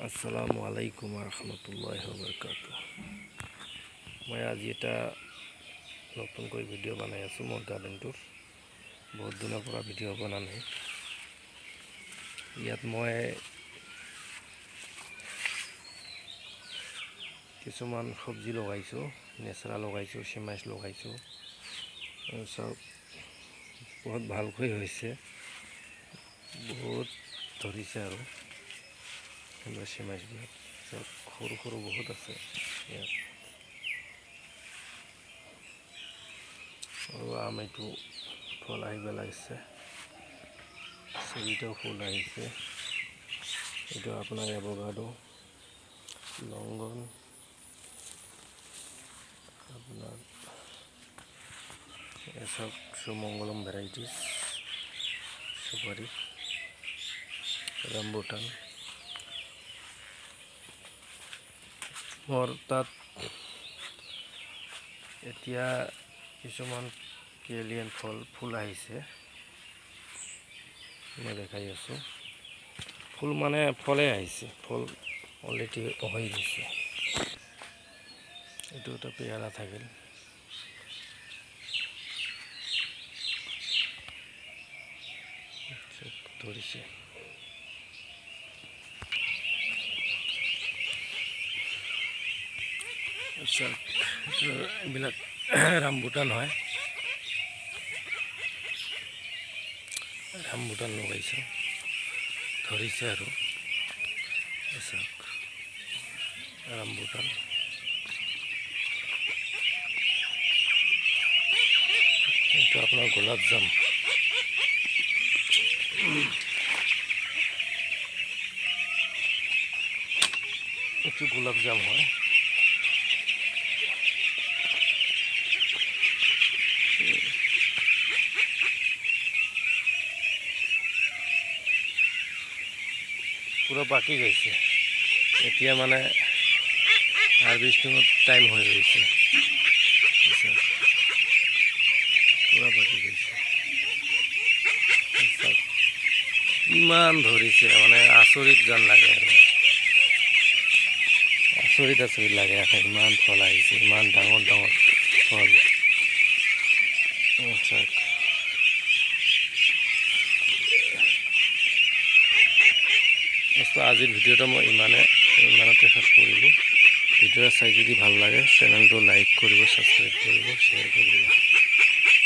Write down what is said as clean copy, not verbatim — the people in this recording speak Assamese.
আসসালামু আলাইকুম ৰহমতুল্লাহি ওয়া বাৰাকাতুহু। মই আজি এটা নতুনকৈ ভিডিঅ' বনাই আছোঁ মোৰ গাৰ্ডেনটোৰ। বহুত দিনৰ পৰা ভিডিঅ' বনা নাই। ইয়াত মই কিছুমান চব্জি লগাইছোঁ, নেচৰা লগাইছোঁ, চিমাইচ লগাইছোঁ। চব বহুত ভালকৈ হৈছে, বহুত ধৰিছে আৰু চিমাইচবিলাক চব সৰু সৰু বহুত আছে ইয়াত। আৰু এইটো ফল আহিব লাগিছে, চেৰিটাও ফুল আহিছে। এইটো আপোনাৰ এভোকাডো, লংগন, আপনাৰ এসব সুমঙ্গলম ভ্যাৰাইটিস, সুপাৰি, ৰামবুটান। মোৰ তাত এতিয়া কিছুমান কেলিয়ান ফুল আহিছে, মই দেখাই আছোঁ। ফুল মানে ফলে আহিছে, ফুল অলৰেডি হৈ গৈছে। এইটো এটা পেয়াৰা থাকিল, ধৰিছে। এইবিলাক ৰামবুটান হয়, ৰামবুটান লগাইছোঁ, ধৰিছে আৰু ৰামবুটান। এইটো আপোনাৰ গোলাপ জাম, এইটো গোলাপ জাম হয়। পুৰো পাকি গেছে, এতিয়া মানে হাৰভেস্টিংৰ টাইম হৈ গৈছে। পুৰা পাকি গৈছে, ইমান ধৰিছে মানে আচৰিত যেন লাগে আৰু আচৰিত লাগে। ইমান ফল আহিছে, ইমান ডাঙৰ ডাঙৰ ফল। আজিৰ ভিডিঅ'টো মই ইমানতে শেষ কৰিলোঁ। ভিডিঅ' চাই যদি ভাল লাগে চেনেলটো লাইক কৰিব, ছাবস্ক্ৰাইব কৰিব, শ্বেয়াৰ কৰিব।